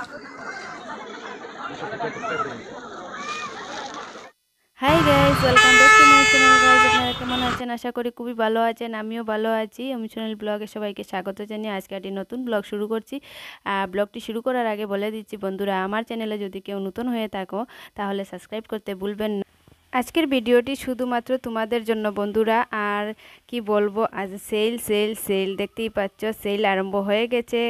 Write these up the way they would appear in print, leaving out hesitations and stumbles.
Hi guys, welcome back to my channel guys. আপনারা কেমন আছেন? আশা করি খুবই ভালো আছেন। আমিও ভালো আছি। চ্যানেল ব্লগে সবাইকে স্বাগত জানিয়ে আজকে একটি নতুন ব্লগ শুরু করছি। ব্লগটি শুরু করার আগে বলে দিচ্ছি বন্ধুরা, আমার চ্যানেলে যদি কেউ নতুন হয়ে থাকো তাহলে সাবস্ক্রাইব করতে ভুলবেন না। আজকের ভিডিওটি শুধুমাত্র তোমাদের জন্য বন্ধুরা। আর কি বলবো, আজ সেল সেল সেল দেখতেই পাচ্ছ, সেল আরম্ভ হয়ে গেছে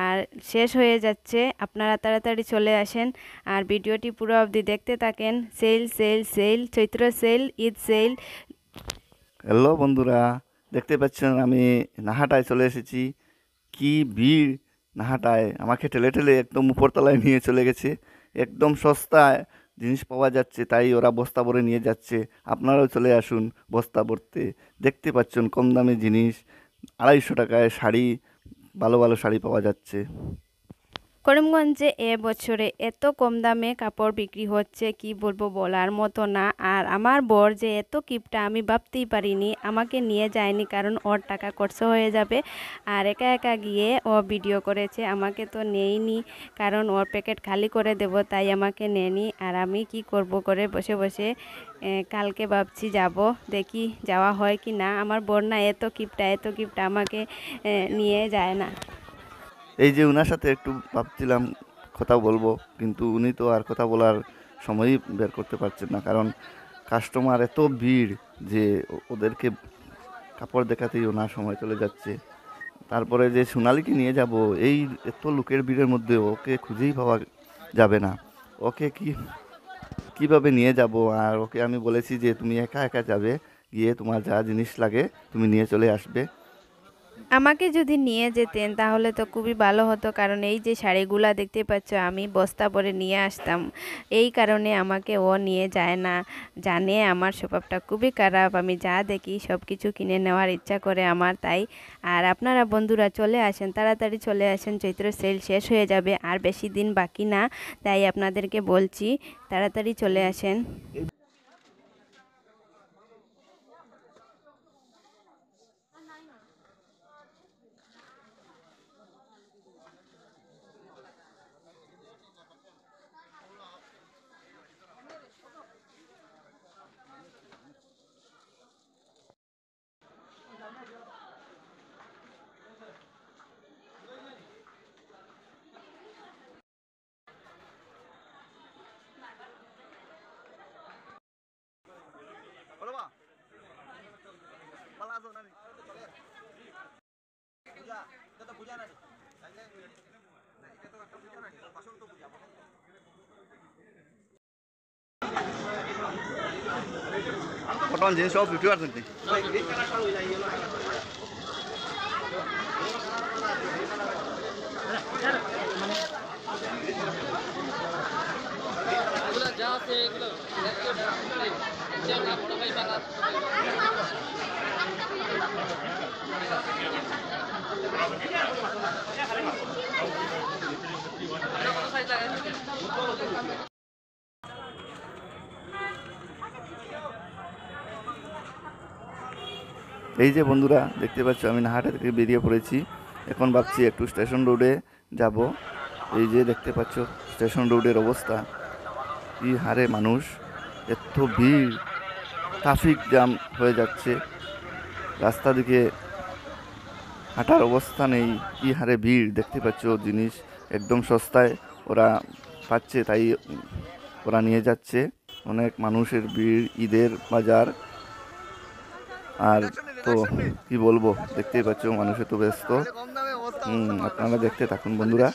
আর শেষ হয়ে যাচ্ছে। আপনারা তাড়াতাড়ি চলে আসেন আর ভিডিওটি পুরো অবধি দেখতে থাকেন। সেল সেল সেল, চৈত্র সেল, ঈদ সেল। হ্যালো বন্ধুরা, দেখতে পাচ্ছেন আমি নাহাটায় চলে এসেছি। কি ভিড় নাহাটায়! আমাকে ঠেলে ঠেলে একদম উপরতলায় নিয়ে চলে গেছে। একদম সস্তায় জিনিস পাওয়া যাচ্ছে, তাই ওরা বস্তা ভরে নিয়ে যাচ্ছে। আপনারাও চলে আসুন বস্তা ভরতে। দেখতে পাচ্ছেন কম দামে জিনিস, 250 টাকায় শাড়ি, ভালো ভালো শাড়ি পাওয়া যাচ্ছে। করিমগঞ্জে এবছরে এত কম দামে কাপড় বিক্রি হচ্ছে কি বলবো, বলার মতো না। আর আমার বর যে এত কিপটা আমি ভাবতেই পারিনি। আমাকে নিয়ে যায়নি কারণ ওর টাকা খরচ হয়ে যাবে, আর একা একা গিয়ে ও ভিডিও করেছে। আমাকে তো নেয়নি কারণ ওর প্যাকেট খালি করে দেব, তাই আমাকে নেয়নি। আর আমি কি করব করে বসে বসে কালকে ভাবছি যাব, দেখি যাওয়া হয় কি না। আমার বর না এত কিপটা আমাকে নিয়ে যায় না। এই যে উনার সাথে একটু ভাবছিলাম কথা বলবো, কিন্তু উনি তো আর কথা বলার সময়ই বের করতে পারছেন না, কারণ কাস্টমার এত ভিড় যে ওদেরকে কাপড় দেখাতেই ওনার সময় চলে যাচ্ছে। তারপরে যে সোনালীকে নিয়ে যাব, এই এত লোকের ভিড়ের মধ্যে ওকে খুঁজেই পাওয়া যাবে না। ওকে কিভাবে নিয়ে যাব? আর ওকে আমি বলেছি যে তুমি একা একা যাবে, গিয়ে তোমার যা জিনিস লাগে তুমি নিয়ে চলে আসবে। আমাকে যদি নিয়ে যেতেন তাহলে তো খুবই ভালো হতো, কারণ এই যে শাড়িগুলা দেখতে পাচ্ছ আমি বস্তা ভরে নিয়ে আসতাম। এই কারণে আমাকে ও নিয়ে যায় না, জানে আমার স্বভাবটা খুবই খারাপ। আমি যা দেখি সব কিছু কিনে নেওয়ার ইচ্ছা করে আমার, তাই। আর আপনারা বন্ধুরা চলে আসেন, তাড়াতাড়ি চলে আসেন, চৈত্র সেল শেষ হয়ে যাবে আর বেশি দিন বাকি না, তাই আপনাদেরকে বলছি তাড়াতাড়ি চলে আসেন। বর্তমান জিনিস সব বিক্রি করছেন। এই যে বন্ধুরা দেখতে পাচ্ছ আমি নাহাটা থেকে বেরিয়ে পড়েছি। এখন ভাবছি একটু স্টেশন রোডে যাব। এই যে দেখতে পাচ্ছ স্টেশন রোডের অবস্থা, কি হারে মানুষ, এত ভিড়, ট্রাফিক জ্যাম হয়ে যাচ্ছে, রাস্তা দিকে হাঁটার অবস্থা নেই, কি হারে ভিড়। দেখতে পাচ্ছ জিনিস একদম সস্তায় ওরা পাচ্ছে, তাই ওরা নিয়ে যাচ্ছে। অনেক মানুষের ভিড়, ঈদের বাজার। আর তো কি বলবো, দেখতেই পাচ্ছ মানুষে তো ব্যস্ত। আপনারা দেখতে থাকুন বন্ধুরা।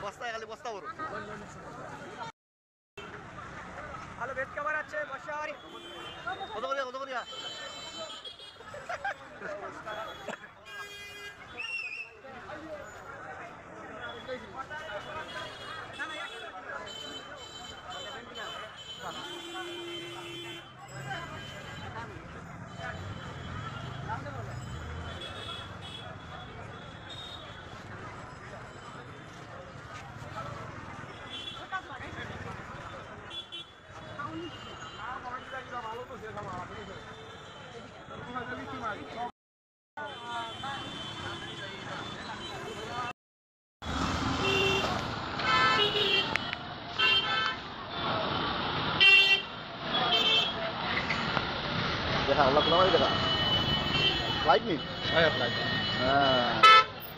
বস্তায় খালি বস্তা বড়। ভালো বেড কভার আছে, বসার কত করে দেখা আল্লাহ তোমার দেখা ফ্লাইট নি ফ্লাইট হ্যাঁ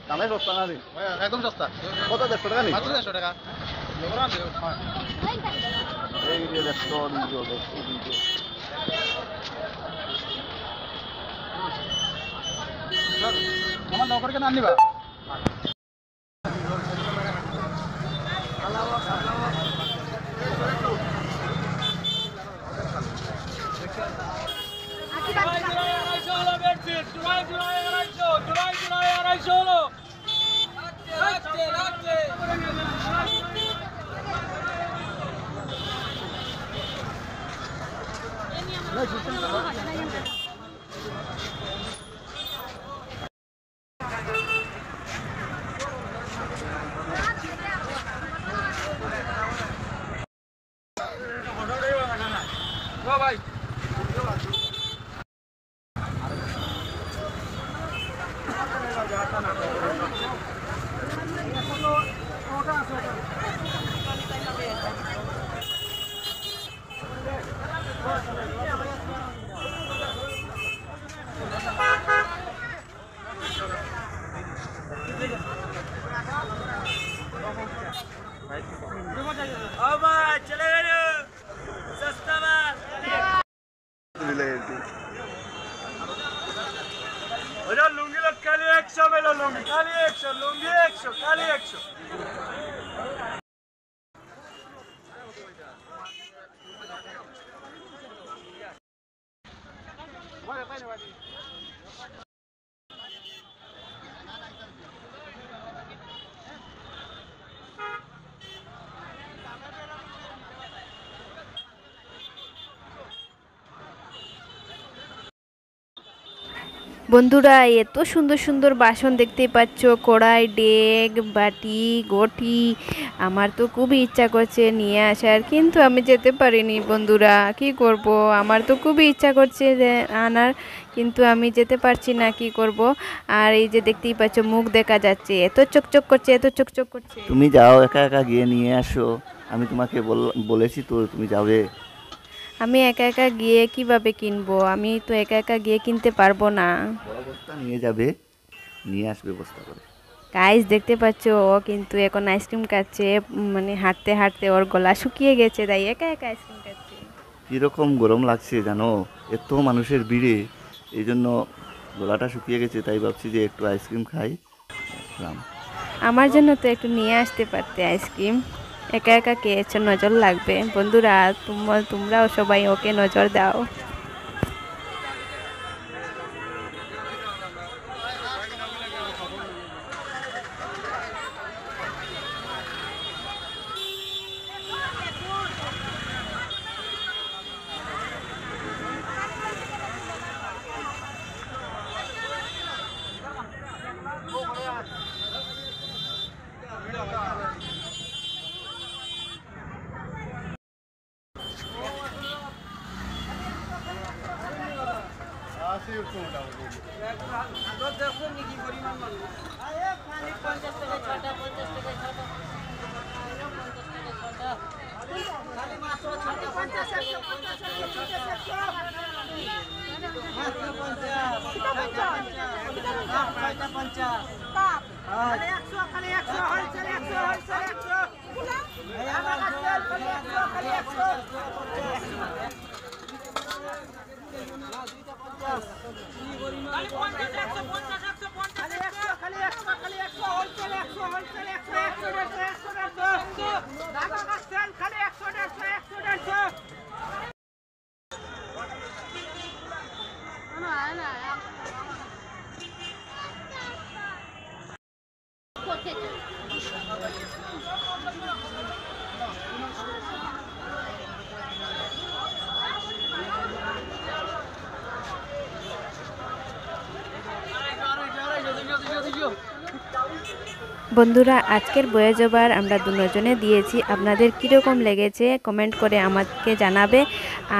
দামে সস্তা না রে একদম সস্তা। কত 150 টাকা নি মাত্র 150 টাকা। এই যে 150 আমার নৌকরকে না নিবা। ভাই चले गए सस्ता लुंगी खाली 100 मेलो लुंगी खाली 100 लुंगी 100 खाली 100 বন্ধুরা এত সুন্দর সুন্দর বাসন দেখতেই পাচ্ছ, কড়াই, ডেক, বাটি, ঘটি। আমার তো খুবই ইচ্ছা করছে নিয়ে আসার, কিন্তু আমি যেতে পারিনি বন্ধুরা, কি করব। আমার তো খুবই ইচ্ছা করছে আনার, কিন্তু আমি যেতে পারছি না, কি করব। আর এই যে দেখতেই পাচ্ছ মুখ দেখা যাচ্ছে, এত চকচক করছে, এত চকচক করছে। তুমি যাও একা একা গিয়ে নিয়ে আসো, আমি তোমাকে বলেছি তো তুমি যাবে। আমি একা একা গিয়ে কিভাবে কিনবো? আমি তো একা একা গিয়ে কিনতে পারবো না। বড় বস্তা নিয়ে যাবে, নিয়ে আসবে বস্তা করে। গাইস দেখতে পাচ্ছ, ও কিন্তু এখন আইসক্রিম খাচ্ছে, মানে হাঁটতে হাঁটতে ওর গলা শুকিয়ে গেছে, তাই একা একা আইসক্রিম খাচ্ছে। কীরকম গরম লাগছে জানো, এত মানুষের ভিড়ে, এই জন্য গলাটা শুকিয়ে গেছে, তাই ভাবছি যে একটু আইসক্রিম খাই। আমার জন্য তো একটু নিয়ে আসতে পারতে আইসক্রিম। একা একা খেয়েছো, নজর লাগবে। বন্ধুরা তোমরাও সবাই ওকে নজর দাও। বন্ধুরা আজকের বয়ে যাবার আমরা দুজনে দিয়েছি, আপনাদের কীরকম লেগেছে কমেন্ট করে আমাকে জানাবে।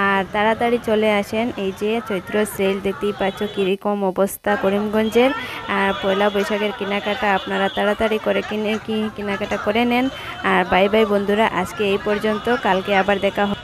আর তাড়াতাড়ি চলে আসেন, এই যে চৈত্র সেল দেখতেই পাচ্ছ কীরকম অবস্থা করিমগঞ্জের। আর পয়লা বৈশাখের কেনাকাটা আপনারা তাড়াতাড়ি করে কেনাকাটা করে নেন। আর বাই বাই বন্ধুরা, আজকে এই পর্যন্ত, কালকে আবার দেখা হবে।